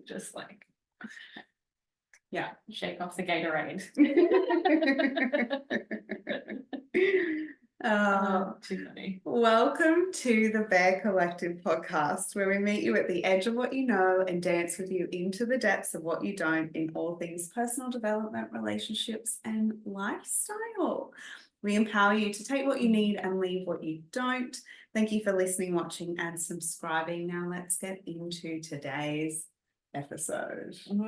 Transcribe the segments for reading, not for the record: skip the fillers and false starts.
just like, yeah, shake off the Gatorade. Too funny. Welcome to the Bear Collective podcast, where we meet you at the edge of what you know and dance with you into the depths of what you don't in all things personal development, relationships, and lifestyle. We empower you to take what you need and leave what you don't. Thank you for listening, watching, and subscribing. Now let's get into today's episode. The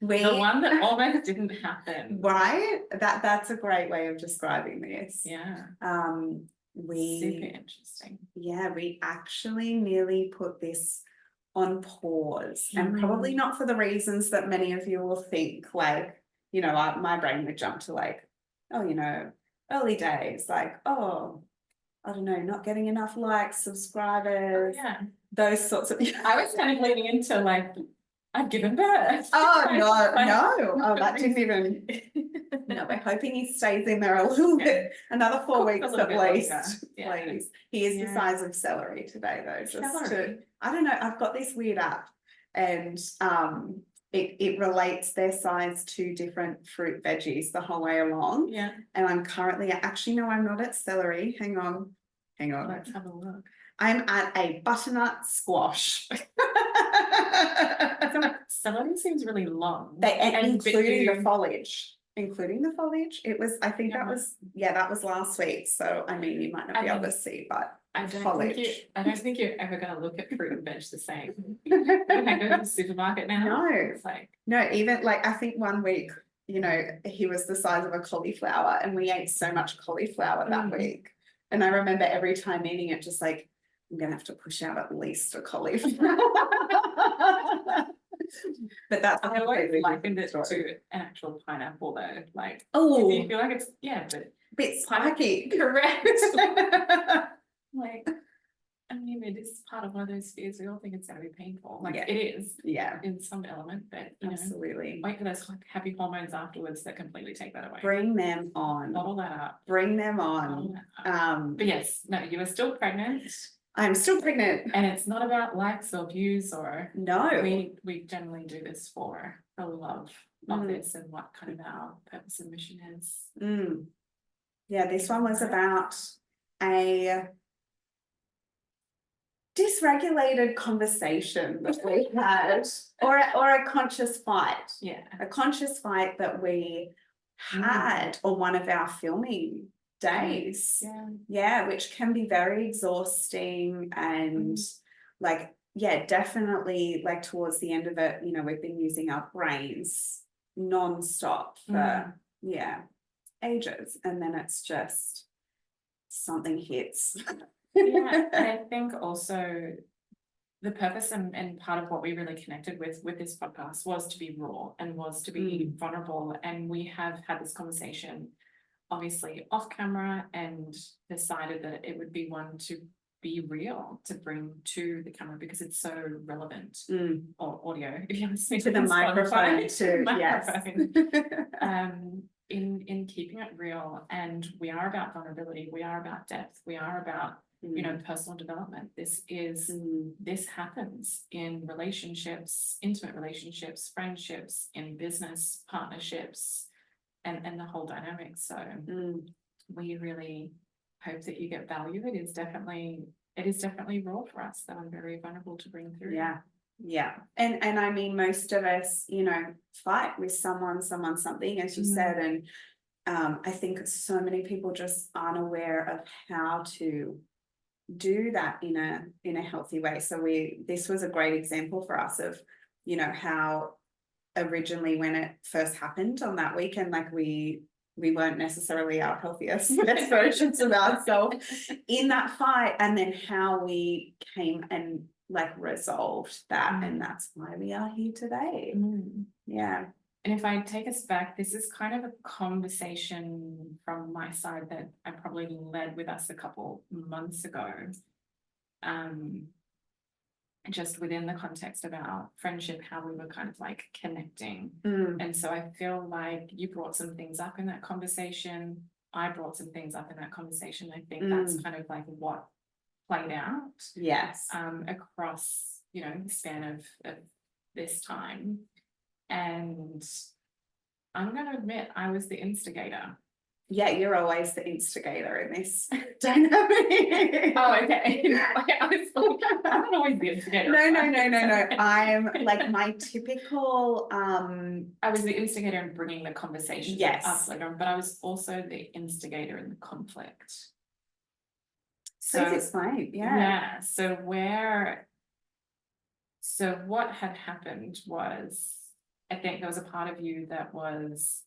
one that almost didn't happen. Right? That's a great way of describing this. Yeah. Super interesting. Yeah, we actually nearly put this on pause, and probably not for the reasons that many of you will think. Like, you know, my brain would jump to like, oh, you know, early days, like, oh, I don't know, not getting enough likes, subscribers, those sorts of. I was kind of leaning into like, I've given birth. Oh no! Oh, that didn't even. No, we're hoping he stays in there a little bit, another 4 weeks at least. Please, he is the size of celery today, though. I don't know. I've got this weird app, and it relates their size to different fruit veggies the whole way along. Yeah. And I'm currently no, I'm not at celery. Hang on. Let's have a look. I'm at a butternut squash. Celery seems really long. Including the foliage. It was, I think that was last week. So I mean, you might not be able to see, but I don't think you're ever going to look at fruit and veg the same. When I go to the supermarket now, no, it's like, no, even like I think one week, you know, he was the size of a cauliflower, and we ate so much cauliflower that week. And I remember every time eating it, just like, I'm gonna have to push out at least a cauliflower. But that's I always likened it to an actual pineapple though. Like, oh, you feel like it's but bit spiky. Correct. Like, I mean, it is part of one of those fears. We all think it's going to be painful. Like, it is. Yeah. In some element, but absolutely. Wait for those happy hormones afterwards that completely take that away. Bring them on. Bottle that up. Bring them on. But yes, no, you are still pregnant. I'm still pregnant. And it's not about likes or views or no. We generally do this for the love of this and what kind of our purpose and mission is. Yeah, this one was about a dysregulated conversation that we had, or a conscious fight. Yeah. A conscious fight that we had on one of our filming days. Yeah, which can be very exhausting, and like, yeah, definitely like towards the end of it, you know, we've been using our brains non-stop for ages, and then it's just something hits. Yeah, and I think also the purpose and part of what we really connected with this podcast was to be raw and was to be vulnerable, and we have had this conversation obviously off camera and decided that it would be one to be real, to bring to the camera because it's so relevant, or audio if you're listening to the microphone too. In keeping it real, and we are about vulnerability, we are about depth, we are about you know, personal development. This happens in relationships, intimate relationships, friendships, in business partnerships, and the whole dynamic. So we really hope that you get value. It is definitely raw for us, that I'm very vulnerable to bring through. Yeah. And I mean, most of us, you know, fight with something, as you said, and I think so many people just aren't aware of how to do that in a healthy way. So this was a great example for us of, you know, how originally when it first happened on that weekend, like we weren't necessarily our healthiest best versions of ourselves in that fight, and then how we came and like resolved that, and that's why we are here today. Yeah. And if I take us back, this is kind of a conversation from my side that I probably led with us a couple months ago. Just within the context of our friendship, how we were kind of like connecting. And so I feel like you brought some things up in that conversation. I brought some things up in that conversation. I think that's kind of like what played out Yes. across, you know, the span of this time. And I'm going to admit I was the instigator. Yeah, you're always the instigator in this dynamic. Oh, okay. I was like, I'm not always the instigator. No. I'm like my typical I was the instigator in bringing the conversation yes. up later on, but I was also the instigator in the conflict. Please explain. Yeah. So what had happened was, I think there was a part of you that was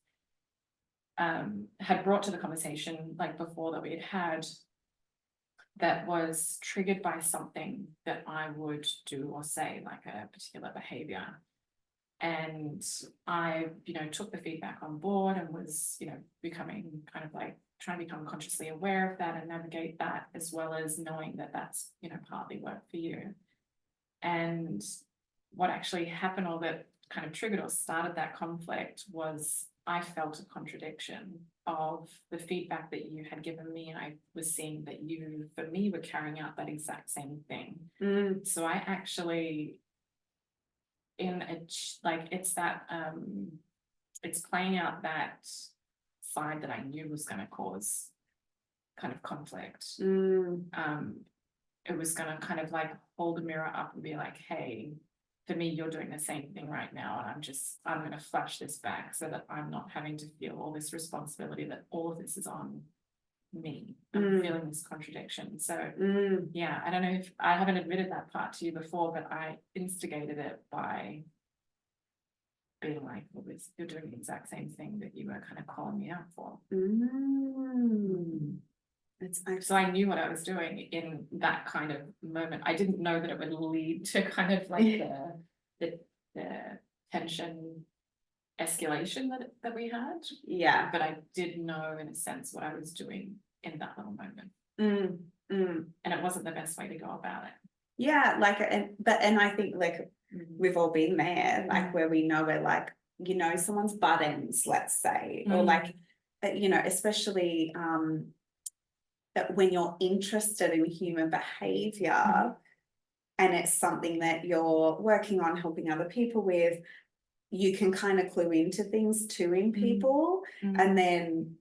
had brought to the conversation like before that we had that was triggered by something that I would do or say, like a particular behavior. And I, you know, took the feedback on board and was, you know, becoming kind of like trying to become consciously aware of that and navigate that, as well as knowing that that's, you know, partly work for you. And what actually happened, or that kind of triggered or started that conflict, was I felt a contradiction of the feedback that you had given me, and I was seeing that you, for me, were carrying out that exact same thing. So I actually, it's playing out that side that I knew was going to cause kind of conflict. It was going to kind of like hold a mirror up and be like, hey, for me, you're doing the same thing right now, and I'm going to flash this back so that I'm not having to feel all this responsibility, that all of this is on me. I'm feeling this contradiction. So yeah, I don't know if I haven't admitted that part to you before, but I instigated it by being like, well, you're doing the exact same thing that you were kind of calling me out for. So I knew what I was doing in that kind of moment. I didn't know that it would lead to kind of like the tension escalation that we had. Yeah. But I did know in a sense what I was doing in that little moment. And it wasn't the best way to go about it. Yeah, like, and I think like we've all been there, like where we know we're like, you know, someone's buttons, let's say, or like, you know, especially that when you're interested in human behavior and it's something that you're working on helping other people with, you can kind of clue into things too in people, and then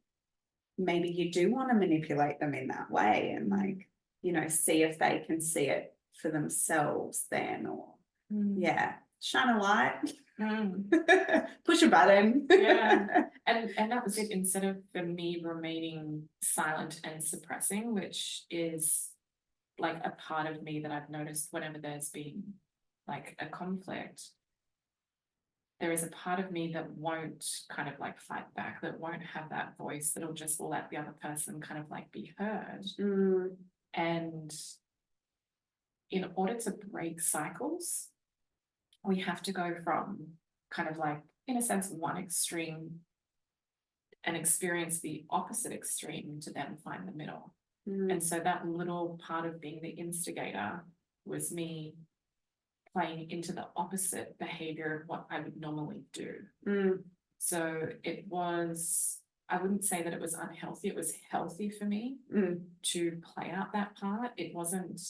maybe you do want to manipulate them in that way and like, you know, see if they can see it for themselves then, or yeah, shine a light. Push a button. Yeah. And that was it. Instead of, for me, remaining silent and suppressing, which is like a part of me that I've noticed whenever there's been like a conflict, there is a part of me that won't kind of like fight back, that won't have that voice, that'll just let the other person kind of like be heard. And in order to break cycles, we have to go from kind of like, in a sense, one extreme and experience the opposite extreme to then find the middle. And so that little part of being the instigator was me playing into the opposite behavior of what I would normally do. So it was, I wouldn't say that it was unhealthy. It was healthy for me to play out that part. It wasn't,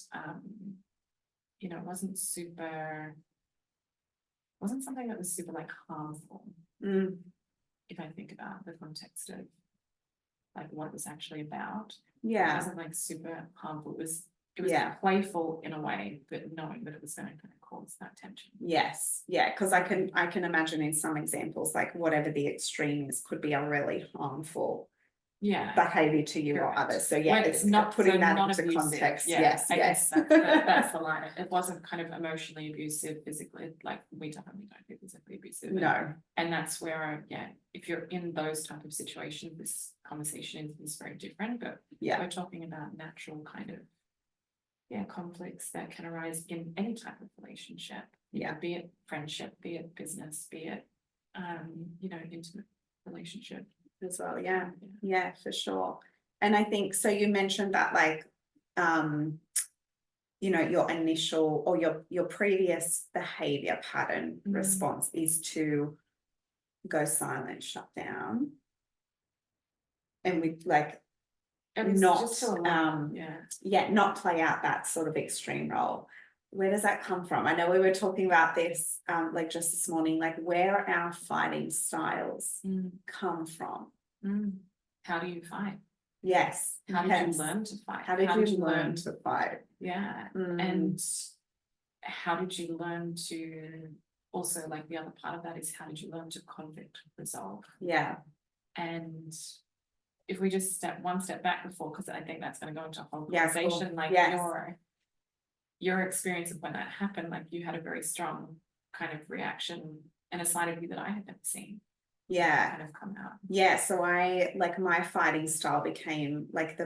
you know, it wasn't something that was super like harmful. If I think about the context of like what it was actually about. It wasn't like super harmful. It was playful in a way, but knowing that it was going to kind of cause that tension. Yes. Yeah. Because I can imagine in some examples, like whatever the extreme is could be a really harmful behavior to you or others. So yeah, it's not putting that into context. Yes. I guess that's the line. It wasn't kind of emotionally abusive, physically, like we definitely don't do physically abusive. No. And that's where, if you're in those type of situations, this conversation is very different, but we're talking about natural kind of conflicts that can arise in any type of relationship. Be it friendship, be it business, be it you know, intimate relationship as well. Yeah, for sure. And I think so you mentioned that like you know, your initial or your previous behavior pattern response is to go silent, shut down. And we like At least not, just to allow, yeah. yeah, not play out that sort of extreme role. Where does that come from? I know we were talking about this like just this morning, like where our fighting styles come from. How do you fight? Yes. How did you learn to fight? How did you learn to fight? Yeah. And how did you learn to also, like, the other part of that is how did you learn to conflict resolve? Yeah. And if we just step back before, because I think that's going to go into a whole Yes, conversation, cool. like Yes. your experience of when that happened, like you had a very strong kind of reaction and a side of you that I had never seen. Yeah. Kind of come out. Yeah. So I, like, my fighting style became like the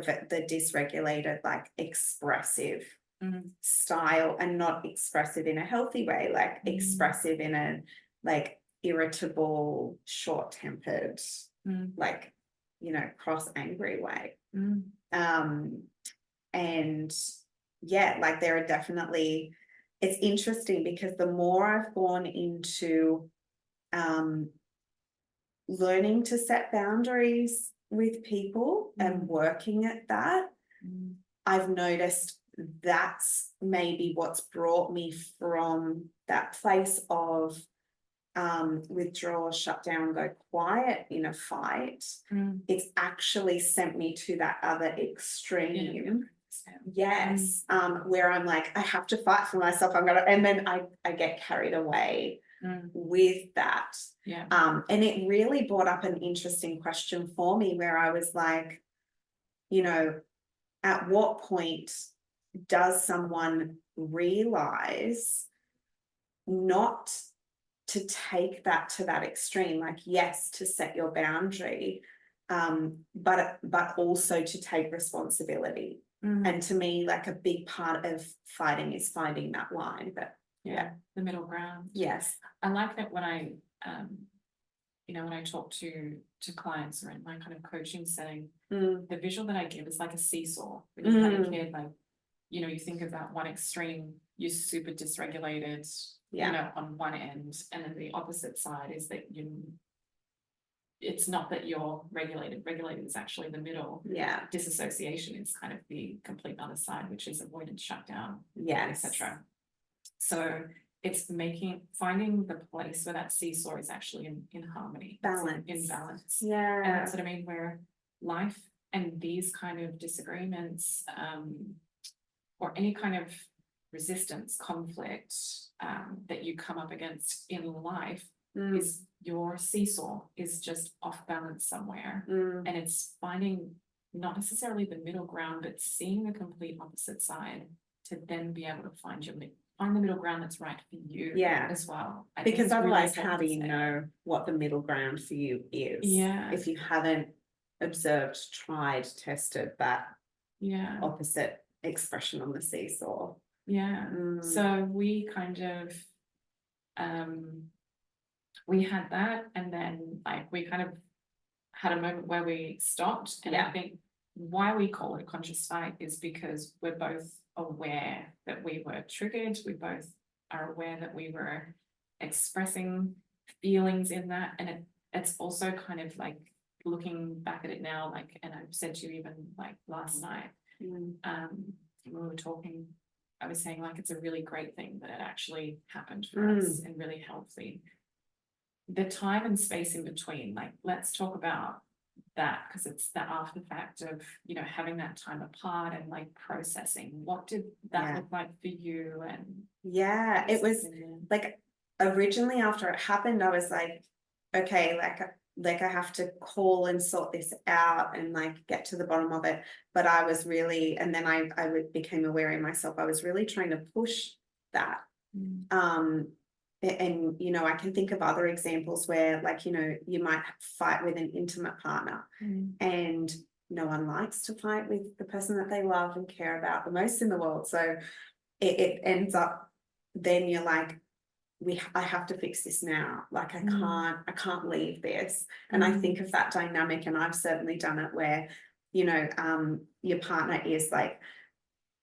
dysregulated, like expressive style, and not expressive in a healthy way, like expressive in a like irritable, short-tempered, like, you know, cross angry way. And yeah, like there are definitely, it's interesting because the more I've gone into learning to set boundaries with people and working at that, I've noticed that's maybe what's brought me from that place of withdraw, shut down, go quiet in a fight. It's actually sent me to that other extreme. Yes. Where I'm like, I have to fight for myself. And then I get carried away with that. Yeah. And it really brought up an interesting question for me where I was like, you know, at what point does someone realize not to take that to that extreme? Like, yes, to set your boundary, but also to take responsibility. And to me, like, a big part of fighting is finding that line. But yeah, the middle ground. Yes. I like that when I you know, when I talk to clients or in my kind of coaching setting, the visual that I give is like a seesaw. When you had a kid, like, you know, you think of that one extreme, you're super dysregulated, you know, on one end, and then the opposite side is that it's not that you're regulated is actually the middle. Yeah. Disassociation is kind of the complete other side, which is avoidance, shutdown, etc. So it's finding the place where that seesaw is actually in harmony, balance, in balance. Yeah. And that's what I mean, where life and these kind of disagreements, or any kind of resistance, conflict, that you come up against in life, is your seesaw is just off balance somewhere. And it's finding not necessarily the middle ground, but seeing the complete opposite side to then be able to find the middle ground that's right for you as well. Because otherwise, how do you know what the middle ground for you is? Yeah. If you haven't observed, tried, tested that opposite expression on the seesaw. Yeah. So we kind of we had that, and then like we kind of had a moment where we stopped, and I think why we call it conscious fight is because we're both aware that we were triggered. We both are aware that we were expressing feelings in that, and it's also kind of like looking back at it now, like, and I've said to you even like last night, when we were talking, I was saying like it's a really great thing that it actually happened for us and really healthy. The time and space in between, like, let's talk about that, because it's the after fact of, you know, having that time apart and like processing. What did that look like for you? And it was like originally after it happened, I was like, okay, like I have to call and sort this out and like get to the bottom of it. But I was really, and then I became aware in myself, I was really trying to push that. And, you know, I can think of other examples where, like, you know, you might fight with an intimate partner and no one likes to fight with the person that they love and care about the most in the world. So it ends up, then you're like, I have to fix this now. Like, I can't leave this. And I think of that dynamic, and I've certainly done it where, you know, your partner is like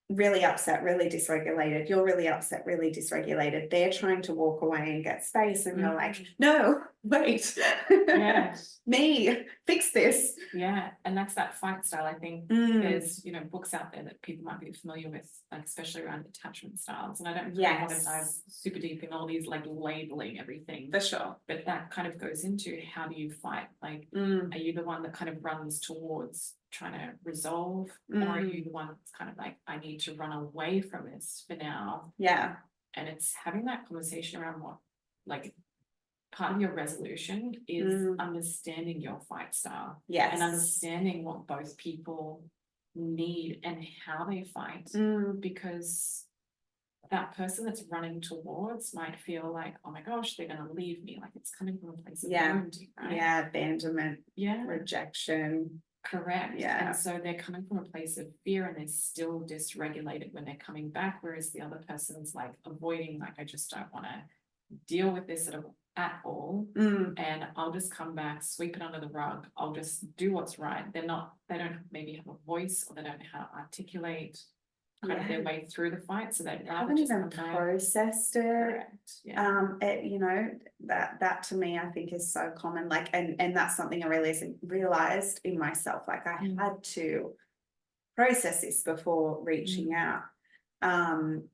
really upset, really dysregulated. You're really upset, really dysregulated. They're trying to walk away and get space, and you're like, no, wait, Yeah. me, fix this. Yeah, and that's that fight style. I think there's, you know, books out there that people might be familiar with, like especially around attachment styles. And I don't really want to dive super deep in all these like labeling everything. For sure. But that kind of goes into how do you fight? Like, are you the one that kind of runs towards trying to resolve, or are you the one that's kind of like, I need to run away from this for now? Yeah. And it's having that conversation around what, like, part of your resolution is understanding your fight style. Yes. And understanding what both people need and how they fight. Because that person that's running towards might feel like, oh my gosh, they're going to leave me. Like it's coming from a place of wounding, right? Yeah, abandonment, yeah, rejection. Correct. Yeah. And so they're coming from a place of fear and they're still dysregulated when they're coming back, whereas the other person's like avoiding, like, I just don't want to deal with this at all. And I'll just come back, sweep it under the rug. I'll just do what's right. They don't maybe have a voice, or they don't know how to articulate kind of their way through the fight. So they haven't even processed it. Correct. Yeah. You know, that to me, I think is so common. Like, and that's something I really realized in myself. Like I had to process this before reaching out. And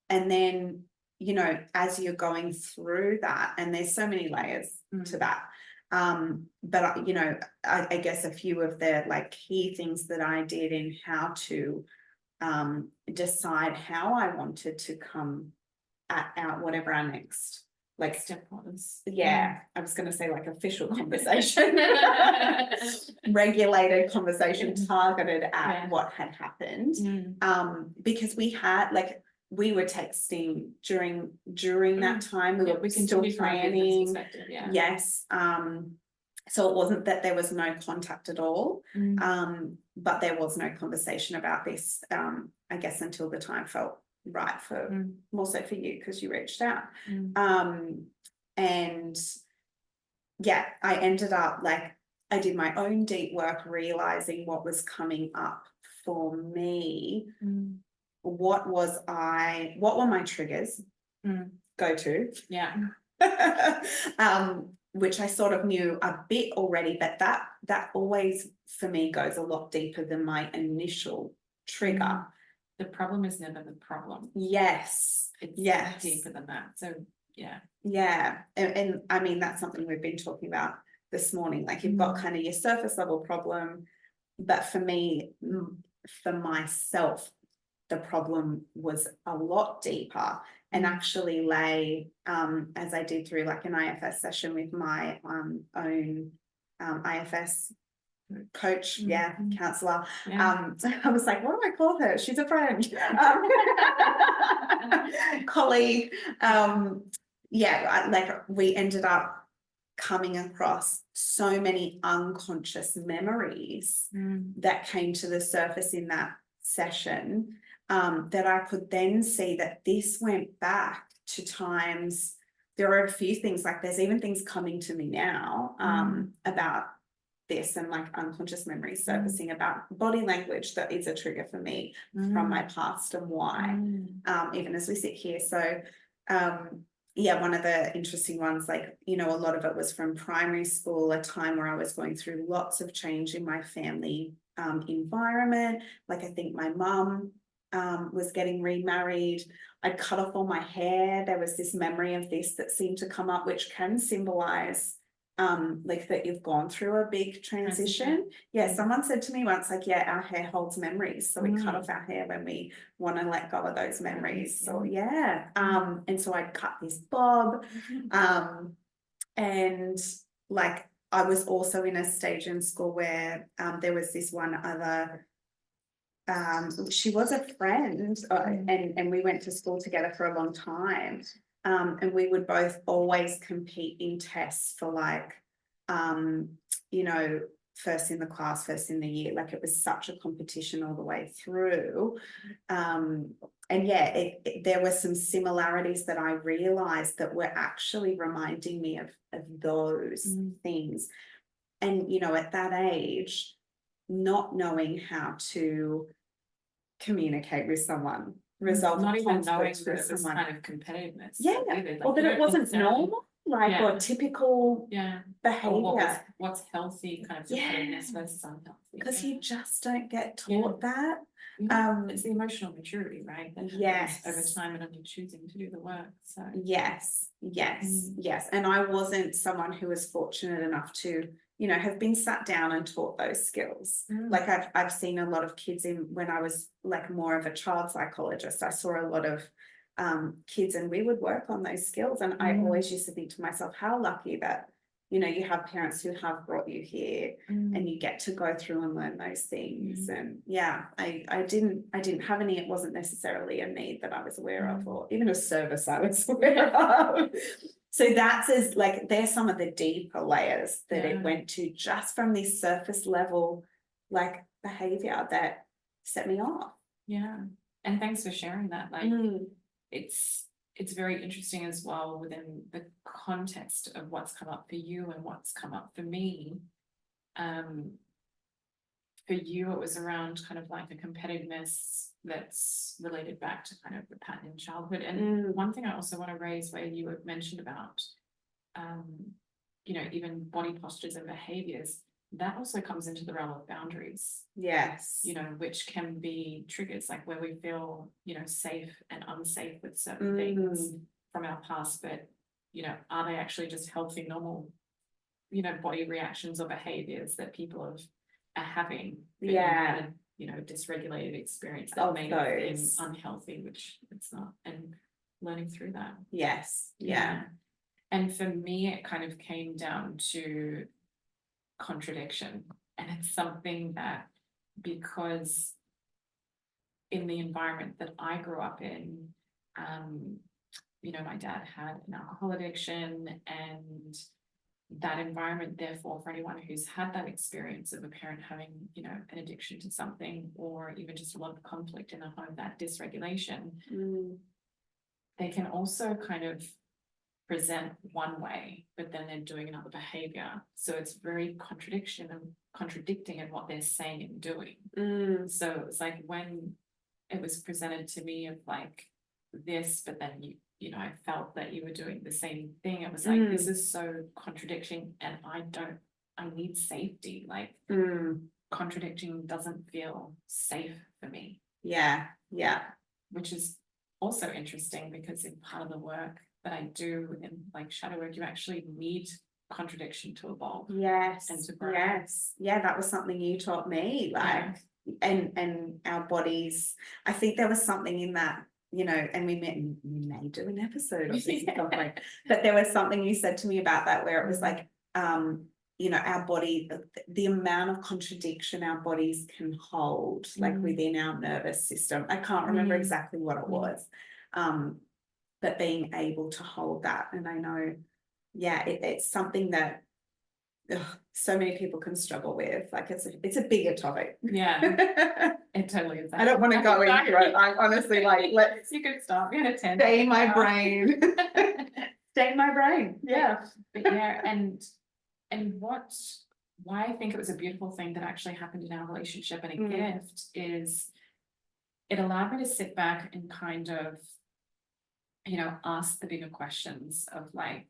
then, you know, as you're going through that, and there's so many layers to that. But you know, I guess a few of the like key things that I did in how to decide how I wanted to come out whatever our next like step was. I was going to say like official conversation, regulated conversation targeted at what had happened. Because we had like we were texting during that time. We were still planning. Yes. So it wasn't that there was no contact at all, but there was no conversation about this, I guess, until the time felt right for more so for you because you reached out. And yeah, I ended up like I did my own deep work, realizing what was coming up for me. What were my triggers? Go to. Yeah. Which I sort of knew a bit already, but that always for me goes a lot deeper than my initial trigger. The problem is never the problem. Yes. It's deeper than that. So and I mean that's something we've been talking about this morning. Like you've got kind of your surface level problem, but for me, for myself, the problem was a lot deeper and actually lay, as I did through like an IFS session with my own IFS coach, counselor. I was like, what do I call her? She's a friend, colleague. Like we ended up coming across so many unconscious memories that came to the surface in that session. That I could then see that this went back to times. There are a few things like there's even things coming to me now about this and like unconscious memories surfacing about body language that is a trigger for me from my past and why, even as we sit here. So one of the interesting ones, like, you know, a lot of it was from primary school, a time where I was going through lots of change in my family environment. Like I think my mum was getting remarried. I'd cut off all my hair. There was this memory of this that seemed to come up, which can symbolize like that you've gone through a big transition. Someone said to me once, like, our hair holds memories, so we cut off our hair when we want to let go of those memories. So and so I'd cut this bob, and like I was also in a stage in school where there was this one other she was a friend, and we went to school together for a long time, and we would both always compete in tests for like you know, first in the class, first in the year. Like it was such a competition all the way through, and there were some similarities that I realized that were actually reminding me of those things. And you know, at that age, not knowing how to communicate with someone, resolve not a even knowing conflict that with it was someone. kind of competitiveness. Yeah, either. or Like, that you it don't wasn't necessarily- normal, like, Yeah. or typical Yeah. Or behavior, what's healthy kind of competitiveness versus unhealthy. because Yeah. you just don't get taught that. It's the emotional maturity, right? That happens over time, and you're choosing to do the work. So Yes, yes. And I wasn't someone who was fortunate enough to, you know, have been sat down and taught those skills. Like I've seen a lot of kids when I was like more of a child psychologist, I saw a lot of kids, and we would work on those skills. And I always used to think to myself, how lucky that, you know, you have parents who have brought you here and you get to go through and learn those things. And yeah, I didn't have any, it wasn't necessarily a need that I was aware of, or even a service I was aware of. So that's as like, there's some of the deeper layers that it went to, just from this surface level, like, behavior that set me off. Yeah. And thanks for sharing that. Like, it's very interesting as well within the context of what's come up for you and what's come up for me. For you, it was around kind of like a competitiveness that's related back to kind of the pattern in childhood. And one thing I also want to raise, where you had mentioned about, you know, even body postures and behaviors, that also comes into the realm of boundaries. Yes. You know, which can be triggers, like where we feel, you know, safe and unsafe with certain things from our past, but, you know, are they actually just healthy, normal, you know, body reactions or behaviors that people are having? Yeah. And, you know, dysregulated experience that may have been unhealthy, which it's not, and learning through that. Yes. Yeah. And for me, it kind of came down to contradiction. And it's something that, because in the environment that I grew up in, you know, my dad had an alcohol addiction, and that environment, therefore, for anyone who's had that experience of a parent having, you know, an addiction to something, or even just a lot of conflict in the home, that dysregulation, they can also kind of present one way, but then they're doing another behavior. So it's very contradicting in what they're saying and doing. So it's like, when it was presented to me of like this, but then you know, I felt that you were doing the same thing. It was like, this is so contradicting, and I need safety. Like, contradicting doesn't feel safe for me. Yeah. Which is also interesting, because in part of the work that I do in like shadow work, you actually need contradiction to evolve. Yes. And to grow. Yes. Yeah, that was something you taught me, like, and our bodies. I think there was something in that, you know, and we may do an episode of this at some point, but there was something you said to me about that, where it was like, you know, our body, the amount of contradiction our bodies can hold, like within our nervous system. I can't remember exactly what it was. But being able to hold that. And I know, it's something that so many people can struggle with. Like, it's a bigger topic. Yeah, it totally is. I don't want to go into it. I'm honestly like, you could stop in a 10. Stay in my brain. Stay in my brain. Yeah. But yeah, and why I think it was a beautiful thing that actually happened in our relationship, and a gift, is it allowed me to sit back and kind of, you know, ask the bigger questions of like,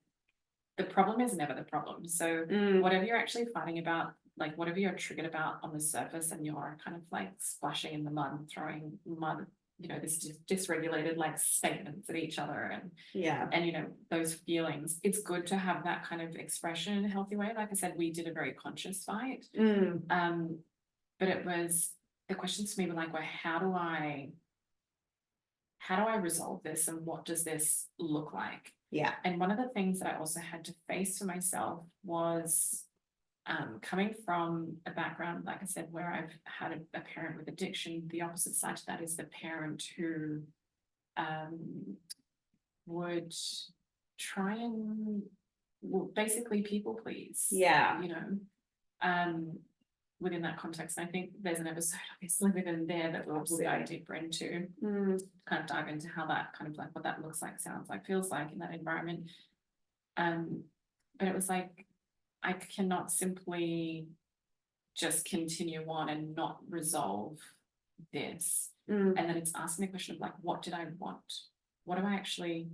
the problem is never the problem. So whatever you're actually fighting about, like whatever you're triggered about on the surface, and you're kind of like splashing in the mud and throwing mud, you know, this dysregulated like statements at each other, and and you know, those feelings, it's good to have that kind of expression in a healthy way. Like I said, we did a very conscious fight. But it was, the questions to me were like, well, how do I resolve this, and what does this look like? Yeah. And one of the things that I also had to face for myself was coming from a background, like I said, where I've had a parent with addiction. The opposite side to that is the parent who would try and, well, basically people please. Yeah. You know, within that context. And I think there's an episode obviously within there that we'll dive deeper into, kind of dive into how that kind of like, what that looks like, sounds like, feels like in that environment. But it was like, I cannot simply just continue on and not resolve this. Mm. And then it's asking the question of like, what did I want? What do I actually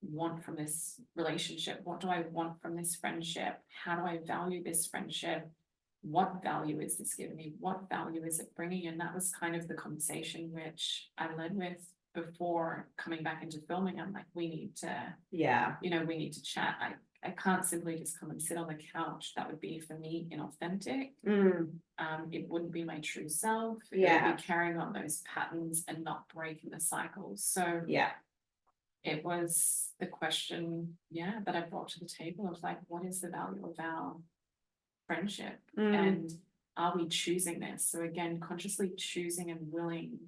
want from this relationship? What do I want from this friendship? How do I value this friendship? What value is this giving me? What value is it bringing? And that was kind of the conversation which I led with before coming back into filming. I'm like, we need to, Yeah. you know, we need to chat. I can't simply just come and sit on the couch. That would be for me inauthentic. Mm. It wouldn't be my true self. It Yeah. would be carrying on those patterns and not breaking the cycles. So Yeah. it was the question, yeah, that I brought to the table of like, what is the value of our friendship? And are we choosing this? So again, consciously choosing and willing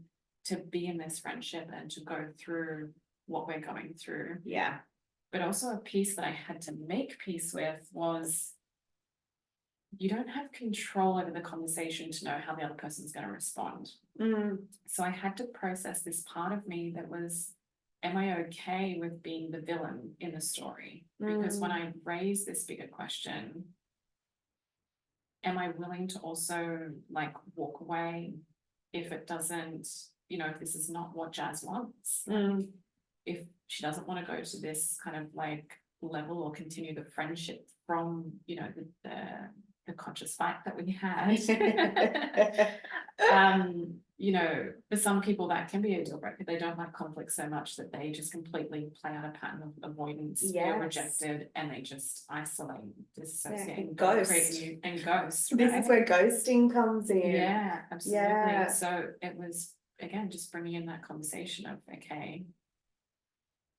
to be in this friendship and to go through what we're going through. Yeah. But also a piece that I had to make peace with was you don't have control over the conversation to know how the other person's going to respond. So I had to process this part of me that was, am I okay with being the villain in the story? Because when I raise this bigger question, am I willing to also like walk away if it doesn't, you know, if this is not what Jazz wants? Like, if she doesn't want to go to this kind of like level or continue the friendship from, you know, the conscious fight that we had. You know, for some people that can be a deal breaker. They don't like conflict so much that they just completely play out a pattern of avoidance, feel rejected, and they just isolate, disassociate, and ghost. And ghost. This is where ghosting comes in. Yeah, absolutely. Yeah. So it was, again, just bringing in that conversation of, okay,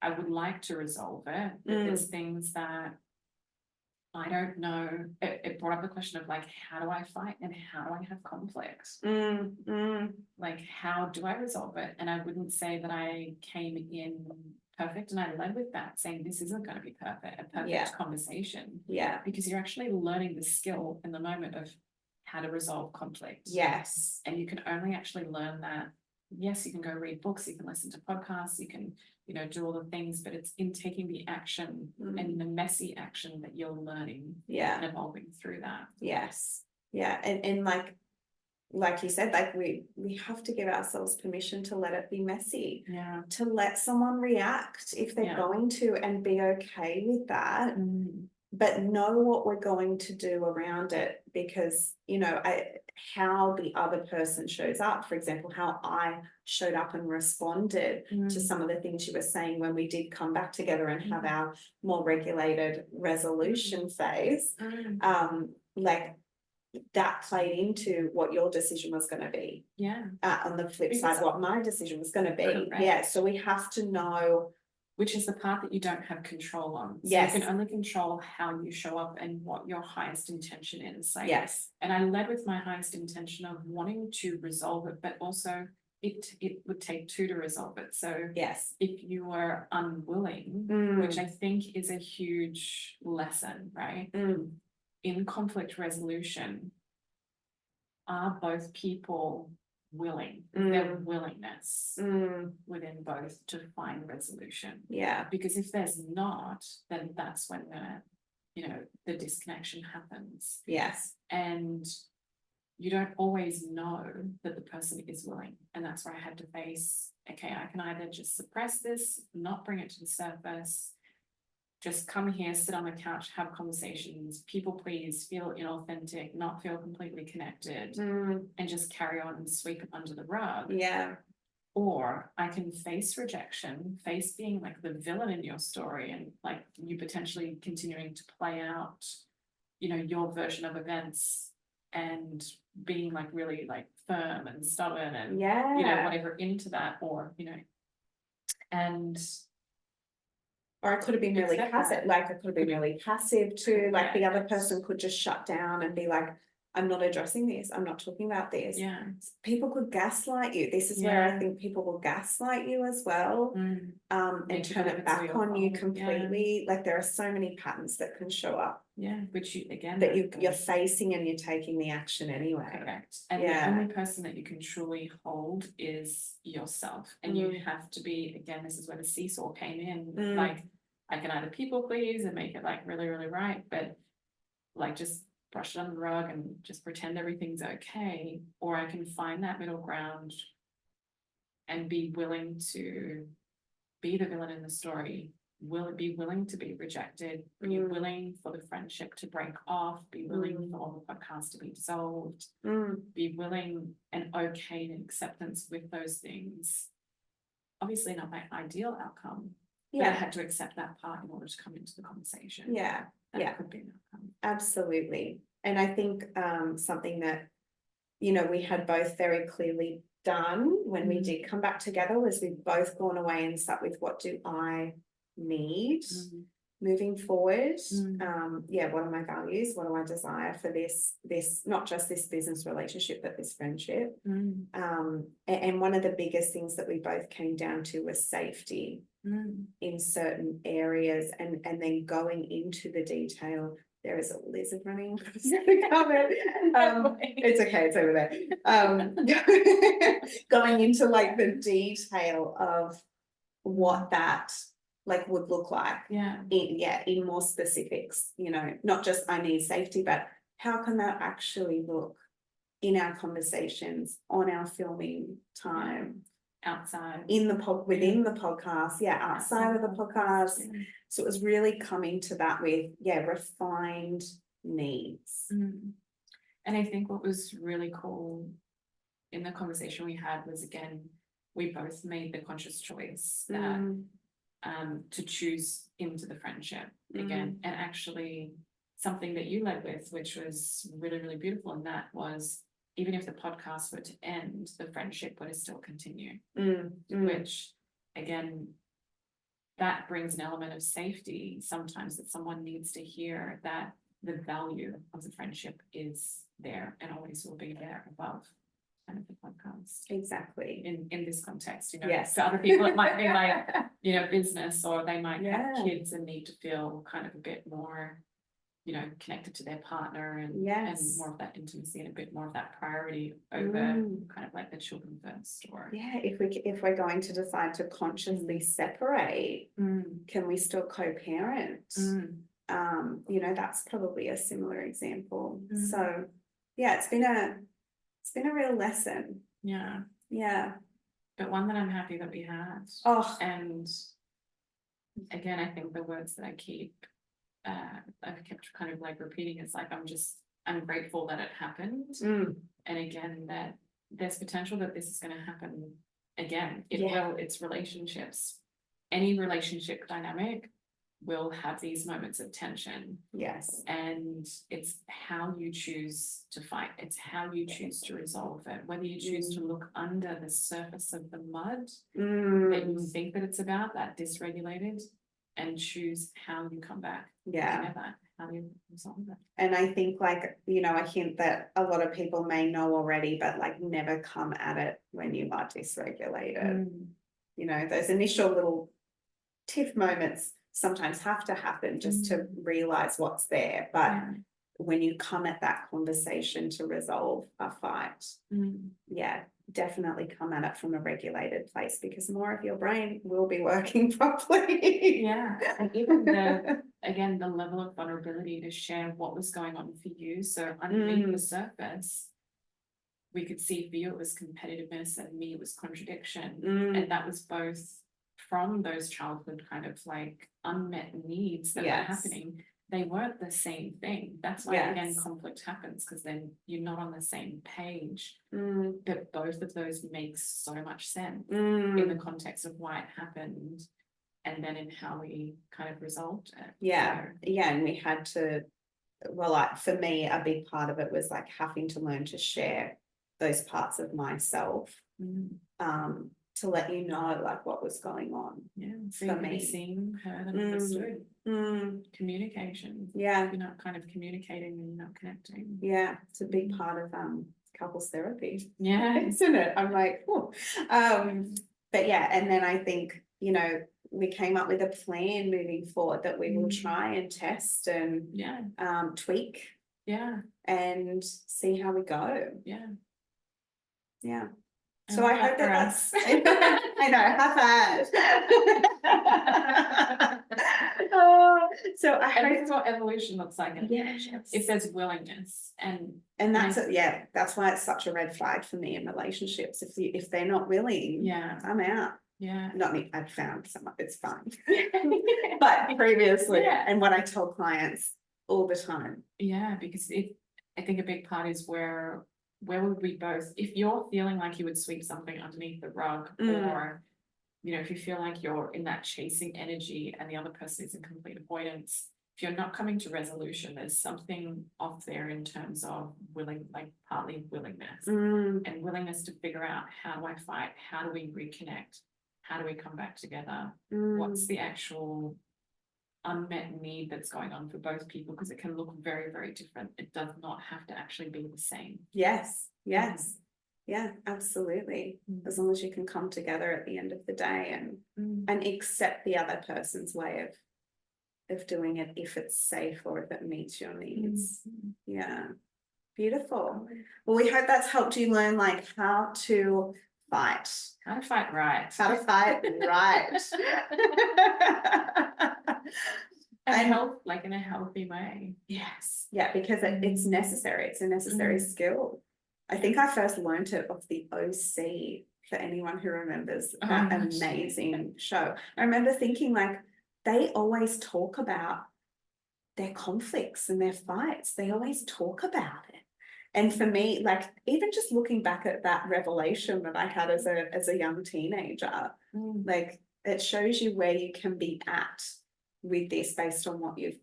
I would like to resolve it, but there's things that I don't know. It brought up the question of like, how do I fight and how do I have conflict? Like, how do I resolve it? And I wouldn't say that I came in perfect, and I led with that, saying this isn't going to be perfect, a perfect conversation. Yeah. Because you're actually learning the skill in the moment of how to resolve conflict. Yes. And you can only actually learn that. Yes, you can go read books, you can listen to podcasts, you can, you know, do all the things, but it's in taking the action and the messy action that you're learning and evolving through that. Yes. Yeah. And like you said, like we have to give ourselves permission to let it be messy. Yeah. To let someone react if they're going to, and be okay with that. But know what we're going to do around it, because, you know, how the other person shows up, for example, how I showed up and responded to some of the things you were saying when we did come back together and have our more regulated resolution phase, like that played into what your decision was going to be. On the flip side, what my decision was going to be. Correct. So we have to know, which is the part that you don't have control on. So you can only control how you show up and what your highest intention is. Like, and I led with my highest intention of wanting to resolve it, but also it would take two to resolve it. So if you were unwilling, which I think is a huge lesson, right? In conflict resolution, are both people willing, their willingness within both to find resolution? Because if there's not, then that's when the disconnection happens. And you don't always know that the person is willing, and that's where I had to face, okay, I can either just suppress this, not bring it to the surface, just come here, sit on the couch, have conversations, people please, feel inauthentic, not feel completely connected, and just carry on and sweep it under the rug. Or I can face rejection, face being like the villain in your story, and like you potentially continuing to play out, you know, your version of events and being like really like firm and stubborn and, you know, whatever into that, or, you know, and or I could have been really passive, like I could have been really passive too, like the other person could just shut down and be like, I'm not addressing this, I'm not talking about this. People could gaslight you. This is where I think people will gaslight you as well, and turn it back on you completely. Like there are so many patterns that can show up. Which you, again, that you're facing and you're taking the action anyway. Correct. And the only person that you can truly hold is yourself. And you have to be, again, this is where the seesaw came in. Like I can either people please and make it like really, really right, but like just brush it under the rug and just pretend everything's okay, or I can find that middle ground and be willing to be the villain in the story. Will be willing to be rejected, be willing for the friendship to break off, be willing for all the podcasts to be dissolved, be willing and okay in acceptance with those things. Obviously not my ideal outcome, but I had to accept that part in order to come into the conversation. That could be an outcome. Absolutely. And I think something that, you know, we had both very clearly done when we did come back together was we've both gone away and sat with, what do I need moving forward? What are my values? What do I desire for this not just this business relationship, but this friendship? And one of the biggest things that we both came down to was safety in certain areas, and then going into the detail. There is a lizard running across the cupboard. It's okay, it's over there. Going into like the detail of what that like would look like in more specifics, you know, not just I need safety, but how can that actually look in our conversations, on our filming time, outside, in the within the podcast, outside of the podcast. So it was really coming to that with refined needs. And I think what was really cool in the conversation we had was, again, we both made the conscious choice that to choose into the friendship again, and actually something that you led with, which was really, really beautiful, and that was, even if the podcast were to end, the friendship would still continue, which again, that brings an element of safety sometimes, that someone needs to hear that the value of the friendship is there and always will be there above kind of the podcast. Exactly. In this context, you know, for other people it might be like, you know, business, or they might have kids and need to feel kind of a bit more, you know, connected to their partner, and more of that intimacy and a bit more of that priority over kind of like the children first. Or if we're going to decide to consciously separate, can we still co-parent? You know, that's probably a similar example. So it's been a real lesson. But one that I'm happy that we had. And again, I think the words that I've kept kind of like repeating, it's like I'm grateful that it happened, and again that there's potential that this is going to happen again. It's relationships, any relationship dynamic will have these moments of tension, and it's how you choose to fight, it's how you choose to resolve it, whether you choose to look under the surface of the mud that you think that it's about, that dysregulated, and choose how you come back together, how you resolve it. And I think, like, you know, a hint that a lot of people may know already, but like, never come at it when you are dysregulated. You know, those initial little tiff moments sometimes have to happen just to realize what's there, but when you come at that conversation to resolve a fight, definitely come at it from a regulated place, because more of your brain will be working properly. And even the level of vulnerability to share what was going on for you. So underneath the surface, we could see for you it was competitiveness, and me it was contradiction, and that was both from those childhood kind of like unmet needs that were happening. They weren't the same thing. That's why again conflict happens, because then you're not on the same page. But both of those make so much sense in the context of why it happened, and then in how we kind of resolved it. And we had to, well, like for me, a big part of it was like having to learn to share those parts of myself, to let you know like what was going on. So for me, seen, heard, and understood. Communication. You're not kind of communicating and you're not connecting. It's a big part of couples therapy. Isn't it? I'm like, oh. But and then I think, you know, we came up with a plan moving forward that we will try and test and tweak and see how we go. So I hope that's I know, have that. So I And this hope, is what evolution looks like in a yes, relationship. If there's willingness and that's it, yeah, that's why it's such a red flag for me in relationships. If they're not willing, yeah, I'm out. yeah. Not me, I've found someone, it's fine. But previously, Yeah. and what I tell clients all the time. Yeah, because I think a big part is where would we both, if you're feeling like you would sweep something underneath the rug, or you know, if you feel like you're in that chasing energy and the other person is in complete avoidance, if you're not coming to resolution, there's something off there in terms of partly willingness and willingness to figure out, how do I fight? How do we reconnect? How do we come back together? What's the actual unmet need that's going on for both people? Because it can look very, very different. It does not have to actually be the same. Yes, yeah, absolutely. As long as you can come together at the end of the day and accept the other person's way of doing it, if it's safe or if it meets your needs. Yeah, beautiful. Well, we hope that's helped you learn like how to fight right. And like in a healthy way. Yes, yeah, because it's necessary. It's a necessary skill. I think I first learned it off the OC, for anyone who remembers that amazing show. I remember thinking, like, they always talk about their conflicts and their fights. They always talk about it. And for me, like, even just looking back at that revelation that I had as a young teenager, like, it shows you where you can be at with this based on what you've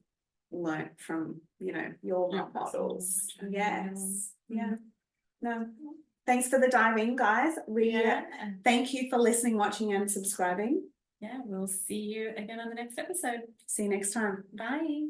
learned from, you know, your role models. Yes. Yeah. No. Thanks for the dive in, guys. Thank you for listening, watching, and subscribing. Yeah, we'll see you again on the next episode. See you next time. Bye.